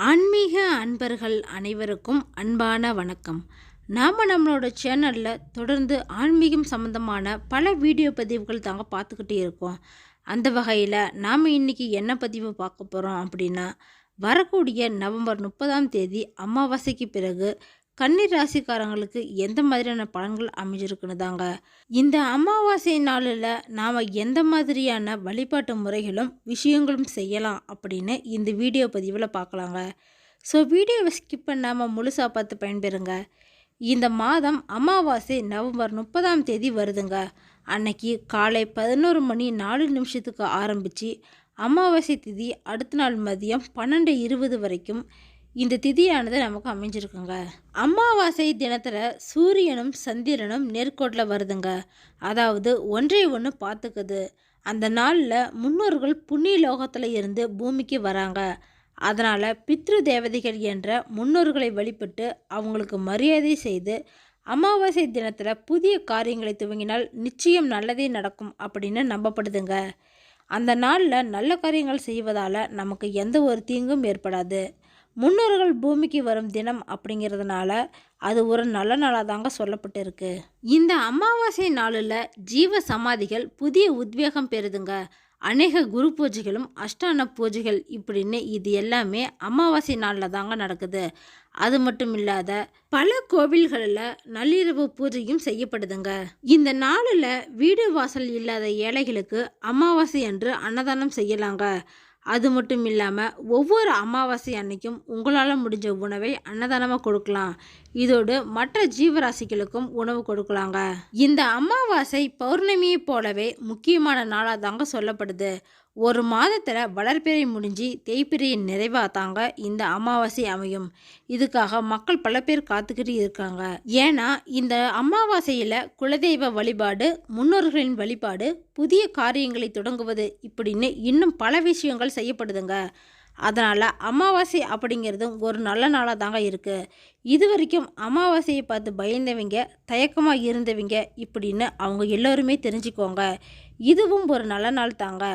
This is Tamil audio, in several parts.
ஆன்மீக அன்பர்கள் அனைவருக்கும் அன்பான வணக்கம். நாம் நம்மளோட சேனலில் தொடர்ந்து ஆன்மீகம் சம்மந்தமான பல வீடியோ பதிவுகள் தாங்க பார்த்துக்கிட்டே இருக்கோம். அந்த வகையில் நாம் இன்றைக்கி என்ன பதிவு பார்க்க போகிறோம் அப்படின்னா, வரக்கூடிய நவம்பர் 30ஆம் தேதி அமாவாசைக்கு பிறகு கன்னி ராசிக்காரங்களுக்கு எந்த மாதிரியான பலன்கள் அமைஞ்சிருக்குன்னு தாங்க. இந்த அமாவாசை நாளில் நாம் எந்த மாதிரியான வழிபாட்டு முறைகளும் விஷயங்களும் செய்யலாம் அப்படின்னு இந்த வீடியோ பதிவில் பார்க்கலாங்க. ஸோ வீடியோவை ஸ்கிப் பண்ணாமல் முழுசாக பார்த்து பயன்பெறுங்க. இந்த மாதம் அமாவாசை நவம்பர் 30ஆம் தேதி வருதுங்க. அன்னைக்கு காலை 11:04 ஆரம்பித்து அமாவாசை திதி அடுத்த நாள் மதியம் 12:20 வரைக்கும் இந்த திதியானது நமக்கு அமைஞ்சிருக்குங்க. அமாவாசை தினத்தில் சூரியனும் சந்திரனும் நேர்கோட்டில் வருதுங்க. அதாவது ஒன்றை ஒன்று பார்த்துக்குது. அந்த நாளில் முன்னோர்கள் புண்ணிய லோகத்தில் இருந்து பூமிக்கு வராங்க. அதனால் பித்ரு தேவதைகள் என்ற முன்னோர்களை வழிபட்டு அவங்களுக்கு மரியாதை செய்து அமாவாசை தினத்தில் புதிய காரியங்களை துவங்கினால் நிச்சயம் நல்லதே நடக்கும் அப்படின்னு நம்பப்படுதுங்க. அந்த நாளில் நல்ல காரியங்கள் செய்வதால் நமக்கு எந்த ஒரு தீங்கும் ஏற்படாது. முன்னோர்கள் பூமிக்கு வரும் தினம் அப்படிங்கிறதுனால அது ஒரு நல்ல நாளாக தாங்க சொல்லப்பட்டு இருக்கு. இந்த அமாவாசை நாளில் ஜீவ சமாதிகள் புதிய உத்வேகம் பெறுதுங்க. அநேக குரு பூஜைகளும் அஷ்டான பூஜைகள் இப்படின்னு இது எல்லாமே அமாவாசை நாளில் தாங்க நடக்குது. அது மட்டும் இல்லாத பல கோவில்களில் நள்ளிரவு பூஜையும் செய்யப்படுதுங்க. இந்த நாளில் வீடு வாசல் இல்லாத ஏழைகளுக்கு அமாவாசை அன்று அன்னதானம் செய்யலாங்க. அது மட்டும் இல்லாமல் ஒவ்வொரு அமாவாசை அன்னைக்கும் உங்களால் முடிஞ்ச உணவை அன்னதானமாக கொடுக்கலாம். இதோடு மற்ற ஜீவராசிகளுக்கும் உணவு கொடுக்கலாங்க. இந்த அமாவாசை பௌர்ணமியை போலவே முக்கியமான நாளாக தாங்க சொல்லப்படுது. ஒரு மாதத்தில் வளர்பிறை முடிஞ்சு தேய்பிறையின் நிறைவாக தாங்க இந்த அமாவாசை அமையும். இதுக்காக மக்கள் பல பேர் காத்துக்கிட்டு இருக்காங்க. ஏன்னா இந்த அமாவாசையில் குலதெய்வ வழிபாடு, முன்னோர்களின் வழிபாடு, புதிய காரியங்களை தொடங்குவது இப்படின்னு இன்னும் பல விஷயங்கள் செய்யப்படுதுங்க. அதனால் அமாவாசை அப்படிங்கிறதும் ஒரு நல்ல நாளாக தாங்க இருக்குது. இது வரைக்கும் அமாவாசையை பார்த்து பயந்தவங்க, தயக்கமாக இருந்தவங்க இப்படின்னு அவங்க எல்லோருமே தெரிஞ்சுக்கோங்க. இதுவும் ஒரு நல்ல நாள் தாங்க.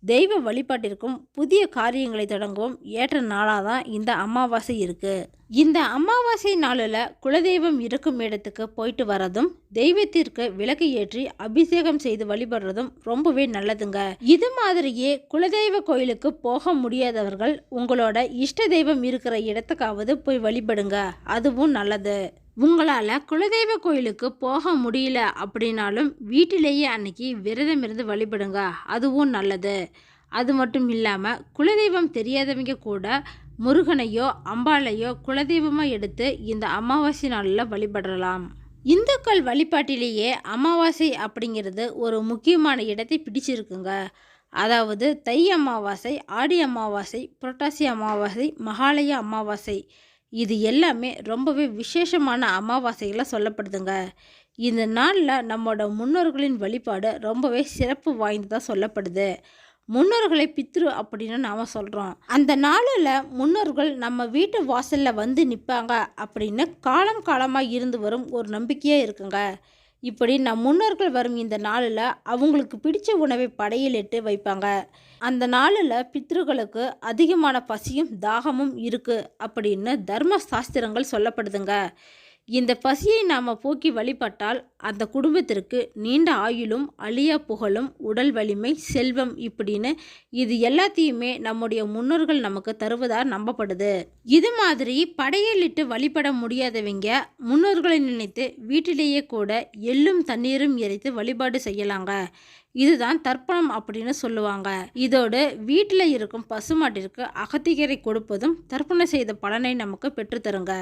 தெய்வ வழிபாட்டிற்கும் புதிய காரியங்களை தொடங்கவும் ஏற்ற நாளாக தான் இந்த அமாவாசை இருக்குது. இந்த அமாவாசை நாளில் குலதெய்வம் இருக்கும் இடத்துக்கு போயிட்டு வரதும், தெய்வத்திற்கு விளக்கு ஏற்றி அபிஷேகம் செய்து வழிபடுறதும் ரொம்பவே நல்லதுங்க. இது மாதிரியே குலதெய்வ கோயிலுக்கு போக முடியாதவர்கள் உங்களோட இஷ்ட தெய்வம் இருக்கிற இடத்துக்காவது போய் வழிபடுங்க. அதுவும் நல்லது. உங்களால் குலதெய்வ கோயிலுக்கு போக முடியல அப்படின்னாலும் வீட்டிலேயே அன்னைக்கு விரதம் இருந்து வழிபடுங்க. அதுவும் நல்லது. அது மட்டும் இல்லாமல் குலதெய்வம் தெரியாதவங்க கூட முருகனையோ அம்பாளையோ குலதெய்வமாக எடுத்து இந்த அமாவாசை நாளில் வழிபடலாம். இந்துக்கள் வழிபாட்டிலேயே அமாவாசை அப்படிங்கிறது ஒரு முக்கியமான இடத்தை பிடிச்சிருக்குங்க. அதாவது தை அமாவாசை, ஆடி அமாவாசை, புரட்டாசி அமாவாசை, மகாலய அமாவாசை இது எல்லாமே ரொம்பவே விசேஷமான அமாவாசைகளாக சொல்லப்படுதுங்க. இந்த நாளில் நம்மளோட முன்னோர்களின் வழிபாடு ரொம்பவே சிறப்பு வாய்ந்ததாக சொல்லப்படுது. முன்னோர்களை பித்ரு அப்படின்னு நாம் சொல்கிறோம். அந்த நாளில் முன்னோர்கள் நம்ம வீட்டு வாசலில் வந்து நிற்பாங்க அப்படின்னு காலம் காலமாக இருந்து வரும் ஒரு நம்பிக்கையாக இருக்குங்க. இப்படி நம் முன்னோர்கள் வரும் இந்த நாளில் அவங்களுக்கு பிடிச்ச உணவை படையலிட்டு வைப்பாங்க. அந்த நாளில் பித்ருக்களுக்கு அதிகமான பசியும் தாகமும் இருக்குது அப்படின்னு தர்ம சாஸ்திரங்கள் சொல்லப்படுதுங்க. இந்த பசியை நாம் போக்கி வழிபட்டால் அந்த குடும்பத்திற்கு நீண்ட ஆயுளும் அழியா புகழும் உடல் வலிமை செல்வம் இப்படின்னு இது எல்லாத்தையுமே நம்முடைய முன்னோர்கள் நமக்கு தருவதாக நம்பப்படுது. இது மாதிரி படையலிட்டு வழிபட முடியாதவங்க முன்னோர்களை நினைத்து வீட்டிலேயே கூட எள்ளும் தண்ணீரும் இறைத்து வழிபாடு செய்யலாங்க. இதுதான் தர்ப்பணம் அப்படின்னு சொல்லுவாங்க. இதோடு வீட்டில் இருக்கும் பசுமாட்டிற்கு அகத்திக்கீரை கொடுப்பதும் தர்ப்பணம் செய்த பலனை நமக்கு பெற்றுத்தருங்க.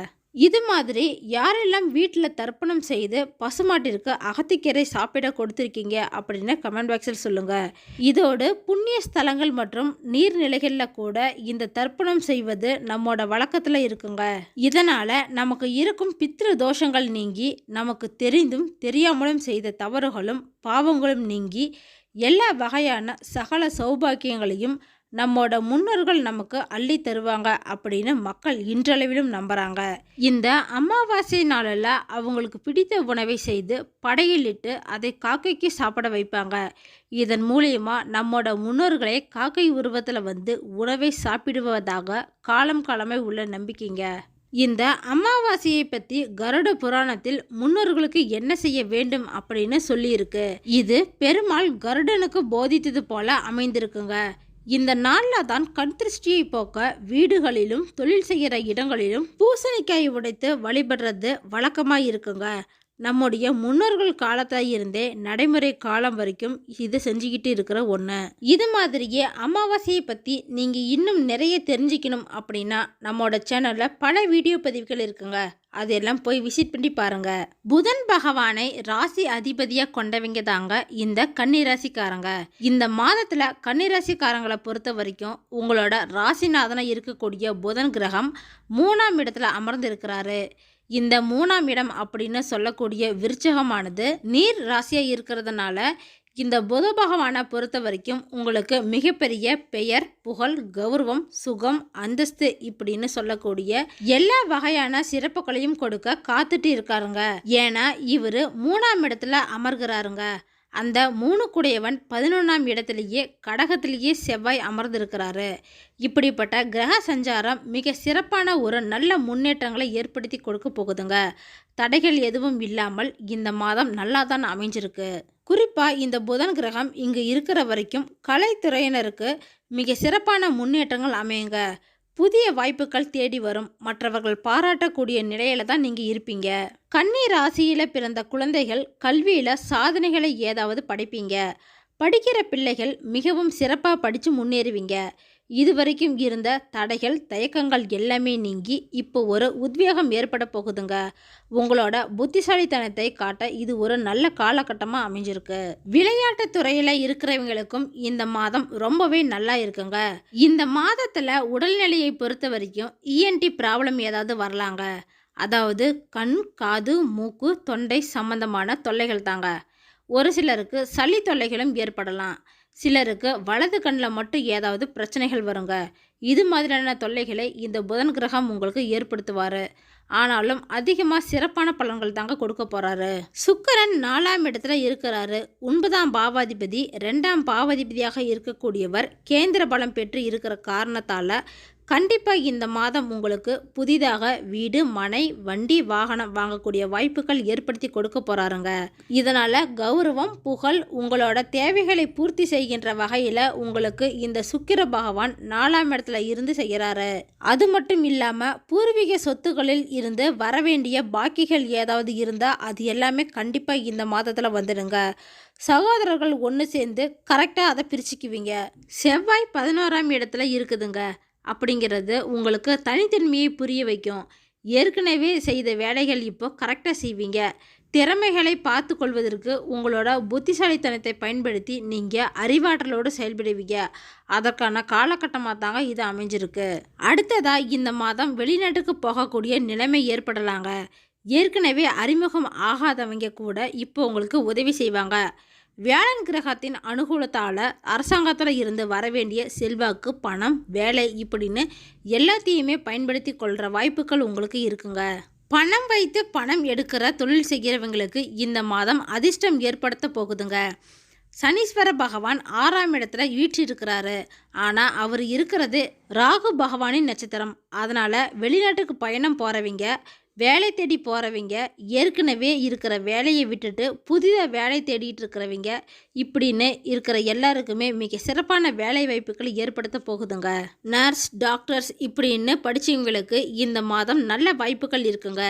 இது மாதிரி யாரெல்லாம் வீட்டில் தர்ப்பணம் செய்து பசுமாட்டிற்கு அகத்திக்கீரை சாப்பிட கொடுத்துருக்கீங்க அப்படின்னு கமெண்ட் பாக்ஸில் சொல்லுங்கள். இதோடு புண்ணிய ஸ்தலங்கள் மற்றும் நீர்நிலைகளில் கூட இந்த தர்ப்பணம் செய்வது நம்மோட வழக்கத்தில் இருக்குங்க. இதனால் நமக்கு இருக்கும் பித்ரு தோஷங்கள் நீங்கி நமக்கு தெரிந்தும் தெரியாமலும் செய்த தவறுகளும் பாவங்களும் நீங்கி எல்லா வகையான சகல சௌபாக்கியங்களையும் நம்மோட முன்னோர்கள் நமக்கு அள்ளி தருவாங்க அப்படின்னு மக்கள் இன்றளவிலும் நம்புகிறாங்க. இந்த அமாவாசை நாளில் அவங்களுக்கு பிடித்த உணவை செய்து படையிலிட்டு அதை காக்கைக்கு சாப்பிட வைப்பாங்க. இதன் மூலியமா நம்மோட முன்னோர்களே காக்கை உருவத்தில் வந்து உணவை சாப்பிடுவதாக காலம் காலமாக உள்ள நம்பிக்கைங்க. இந்த அமாவாசையை பற்றி கருட புராணத்தில் முன்னோர்களுக்கு என்ன செய்ய வேண்டும் அப்படின்னு சொல்லியிருக்கு. இது பெருமாள் கருடனுக்கு போதித்தது போல அமைந்திருக்குங்க. இந்த நாளில் தான் கண் திருஷ்டியை போக்க வீடுகளிலும் தொழில் செய்கிற இடங்களிலும் பூசணிக்காய் உடைத்து வழிபடுறது வழக்கமாக இருக்குங்க. நம்முடைய முன்னோர்கள் காலத்தில் இருந்தே நடைமுறை காலம் வரைக்கும் இது செஞ்சுக்கிட்டு இருக்கிற ஒன்று. இது மாதிரியே அமாவாசையை பற்றி நீங்கள் இன்னும் நிறைய தெரிஞ்சுக்கணும் அப்படின்னா நம்மளோட சேனலில் பல வீடியோ பதிவுகள் இருக்குங்க. அதெல்லாம் போய் விசிட் பண்ணி பாருங்க. புதன் பகவானை ராசி அதிபதியாக கொண்டவங்க தாங்க இந்த கன்னிராசிக்காரங்க. இந்த மாதத்தில் கன்னிராசிக்காரங்களை பொறுத்த வரைக்கும் உங்களோட ராசிநாதனை இருக்கக்கூடிய புதன் கிரகம் 3ஆம் இடத்துல அமர்ந்து இருக்கிறாரு. இந்த 3ஆம் இடம் அப்படின்னு சொல்லக்கூடிய விருச்சகமானது நீர் ராசியாக இருக்கிறதுனால இந்த புத பகவானை பொறுத்த வரைக்கும் உங்களுக்கு மிகப்பெரிய பெயர், புகழ், கௌரவம், சுகம், அந்தஸ்து இப்படின்னு சொல்லக்கூடிய எல்லா வகையான சிறப்புகளையும் கொடுக்க காத்துட்டு இருக்காருங்க. ஏன்னா இவர் 3ஆம் இடத்துல அமர்கிறாருங்க. அந்த 3 குடையவன் 11ஆம் இடத்துலையே கடகத்திலேயே செவ்வாய் அமர்ந்திருக்கிறாரு. இப்படிப்பட்ட கிரக சஞ்சாரம் மிக சிறப்பான ஒரு நல்ல முன்னேற்றங்களை ஏற்படுத்தி கொடுக்க போகுதுங்க. தடைகள் எதுவும் இல்லாமல் இந்த மாதம் நல்லா தான் அமைஞ்சிருக்கு. குறிப்பாக இந்த புதன் கிரகம் இங்கு இருக்கிற வரைக்கும் கலைத்துறையினருக்கு மிக சிறப்பான முன்னேற்றங்கள் அமையுங்க. புதிய வாய்ப்புகள் தேடி வரும். மற்றவர்கள் பாராட்டக்கூடிய நிலையில தான் நீங்கள் இருப்பீங்க. கன்னி ராசியில் பிறந்த குழந்தைகள் கல்வியில் சாதனைகளை ஏதாவது படைப்பீங்க. படிக்கிற பிள்ளைகள் மிகவும் சிறப்பாக படித்து முன்னேறுவீங்க. இதுவரைக்கும் இருந்த தடைகள், தயக்கங்கள் எல்லாமே நீங்கி இப்போ ஒரு உத்வேகம் ஏற்பட போகுதுங்க. உங்களோட புத்திசாலித்தனத்தை காட்ட இது ஒரு நல்ல காலகட்டமாக அமைஞ்சிருக்கு. விளையாட்டு துறையில் இருக்கிறவங்களுக்கும் இந்த மாதம் ரொம்பவே நல்லா இருக்குங்க. இந்த மாதத்தில் உடல்நிலையை பொறுத்த வரைக்கும் இஎன்டி ப்ராப்ளம் ஏதாவது வரலாங்க. அதாவது கண், காது, மூக்கு, தொண்டை சம்பந்தமான தொல்லைகள் தாங்க. ஒரு சிலருக்கு சளி தொல்லைகளும் ஏற்படலாம். சிலருக்கு வலது கண்ணில் மட்டும் ஏதாவது பிரச்சனைகள் வருங்க. இது மாதிரியான தொல்லைகளை இந்த புதன் கிரகம் உங்களுக்கு ஏற்படுத்துவார். ஆனாலும் அதிகமாக சிறப்பான பலன்கள் தாங்க கொடுக்க போகிறாரு. சுக்கிரன் 4ஆம் இடத்துல இருக்கிறாரு. 9ஆம் பாவாதிபதி 2ஆம் பாவாதிபதியாக இருக்கக்கூடியவர் கேந்திர பலம் பெற்று இருக்கிற காரணத்தால் கண்டிப்பாக இந்த மாதம் உங்களுக்கு புதிதாக வீடு, மனை, வண்டி, வாகனம் வாங்கக்கூடிய வாய்ப்புகள் ஏற்படுத்தி கொடுக்க போகிறாருங்க. இதனால் கௌரவம், புகழ், உங்களோட தேவைகளை பூர்த்தி செய்கின்ற வகையில் உங்களுக்கு இந்த சுக்கிர பகவான் 4ஆம் இடத்துல இருந்து செய்கிறாரு. அது மட்டும் இல்லாமல் பூர்வீக சொத்துக்களில் இருந்து வரவேண்டிய பாக்கிகள் ஏதாவது இருந்தால் அது எல்லாமே கண்டிப்பாக இந்த மாதத்தில் வந்துடுங்க. சகோதரர்கள் ஒன்று சேர்ந்து கரெக்டாக அதை பிரிச்சுக்குவீங்க. செவ்வாய் 11ஆம் இடத்துல இருக்குதுங்க. அப்படிங்கிறது உங்களுக்கு தனித்தன்மையை புரிய வைக்கும். ஏற்கனவே செய்த வேலைகள் இப்போ கரெக்டாக செய்வீங்க. திறமைகளை பார்த்து கொள்வதற்கு உங்களோட புத்திசாலித்தனத்தை பயன்படுத்தி நீங்கள் அறிவாற்றலோடு செயல்படுவீங்க. அதற்கான காலகட்டமாக தாங்க இது அமைஞ்சிருக்கு. அடுத்ததாக இந்த மாதம் வெளிநாட்டுக்கு போகக்கூடிய நிலைமை ஏற்படலாங்க. ஏற்கனவே அறிமுகம் ஆகாதவங்க கூட இப்போ உங்களுக்கு உதவி செய்வாங்க. வியாழன் கிரகத்தின் அனுகூலத்தால் அரசாங்கத்தில் இருந்து வரவேண்டிய செல்வாக்கு, பணம், வேலை இப்படின்னு எல்லாத்தையுமே பயன்படுத்தி கொள்கிற வாய்ப்புகள் உங்களுக்கு இருக்குங்க. பணம் வைத்து பணம் எடுக்கிற தொழில் செய்கிறவங்களுக்கு இந்த மாதம் அதிர்ஷ்டம் ஏற்படுத்த போகுதுங்க. சனீஸ்வர பகவான் 6ஆம் இடத்துல வீற்றிருக்கிறாரு. ஆனால் அவர் இருக்கிறது ராகு பகவானின் நட்சத்திரம். அதனால் வெளிநாட்டுக்கு பயணம் போகிறவங்க, வேலை தேடி போகிறவங்க, ஏற்கனவே இருக்கிற வேலையை விட்டுட்டு புதிதாக வேலை தேடிட்டு இருக்கிறவங்க இப்படின்னு இருக்கிற எல்லாருக்குமே மிக சிறப்பான வேலை வாய்ப்புகள் ஏற்படுத்த போகுதுங்க. நர்ஸ், டாக்டர்ஸ் இப்படின்னு படித்தவங்களுக்கு இந்த மாதம் நல்ல வாய்ப்புகள் இருக்குங்க.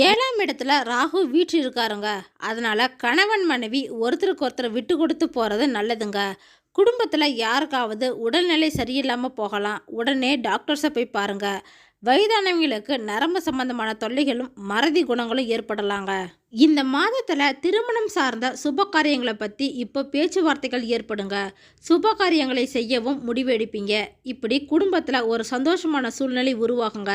7ஆம் இடத்துல ராகு வீற்று இருக்காருங்க. அதனால் கணவன் மனைவி ஒருத்தருக்கு ஒருத்தர் விட்டு கொடுத்து போகிறது நல்லதுங்க. குடும்பத்தில் யாருக்காவது உடல்நிலை சரியில்லாமல் போகலாம். உடனே டாக்டர்ஸை போய் பாருங்கள். வயதானவங்களுக்கு நரம்பு சம்பந்தமான தொல்லைகளும் மறதி குணங்களும் ஏற்படலாங்க. இந்த மாதத்தில் திருமணம் சார்ந்த சுப காரியங்களை பற்றி இப்போ பேச்சுவார்த்தைகள் ஏற்படுங்க. சுப காரியங்களை செய்யவும் முடிவு எடுப்பீங்க. இப்படி குடும்பத்தில் ஒரு சந்தோஷமான சூழ்நிலை உருவாகுங்க.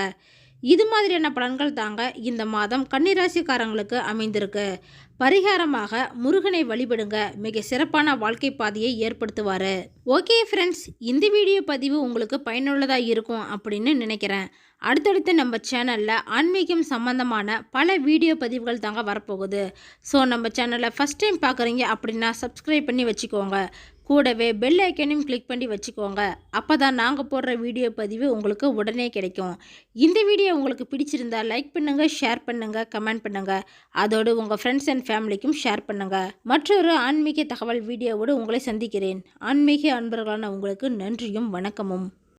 இது மாதிரியான பலன்கள் தாங்க இந்த மாதம் கன்னிராசிக்காரங்களுக்கு அமைந்திருக்கு. பரிகாரமாக முருகனை வழிபடுங்க, மிக சிறப்பான வாழ்க்கை பாதையை ஏற்படுத்துவார். ஓகே ஃப்ரெண்ட்ஸ், இந்த வீடியோ பதிவு உங்களுக்கு பயனுள்ளதாக இருக்கும் அப்படின்னு நினைக்கிறேன். அடுத்தடுத்து நம்ம சேனலில் ஆன்மீகம் சம்மந்தமான பல வீடியோ பதிவுகள் தாங்க வரப்போகுது. ஸோ நம்ம சேனலை ஃபஸ்ட் டைம் பார்க்குறீங்க அப்படின்னா சப்ஸ்கிரைப் பண்ணி வச்சுக்கோங்க. கூடவே பெல் ஐக்கனையும் கிளிக் பண்ணி வச்சுக்கோங்க. அப்போ தான் நாங்கள் போடுற வீடியோ பதிவு உங்களுக்கு உடனே கிடைக்கும். இந்த வீடியோ உங்களுக்கு பிடிச்சிருந்தா லைக் பண்ணுங்கள், ஷேர் பண்ணுங்கள், கமெண்ட் பண்ணுங்கள். அதோடு உங்கள் ஃப்ரெண்ட்ஸ் அண்ட் ஃபேமிலிக்கும் ஷேர் பண்ணுங்கள். மற்றொரு ஆன்மீக தகவல் வீடியோவோடு உங்களை சந்திக்கிறேன். ஆன்மீக அன்பர்களான உங்களுக்கு நன்றியும் வணக்கமும்.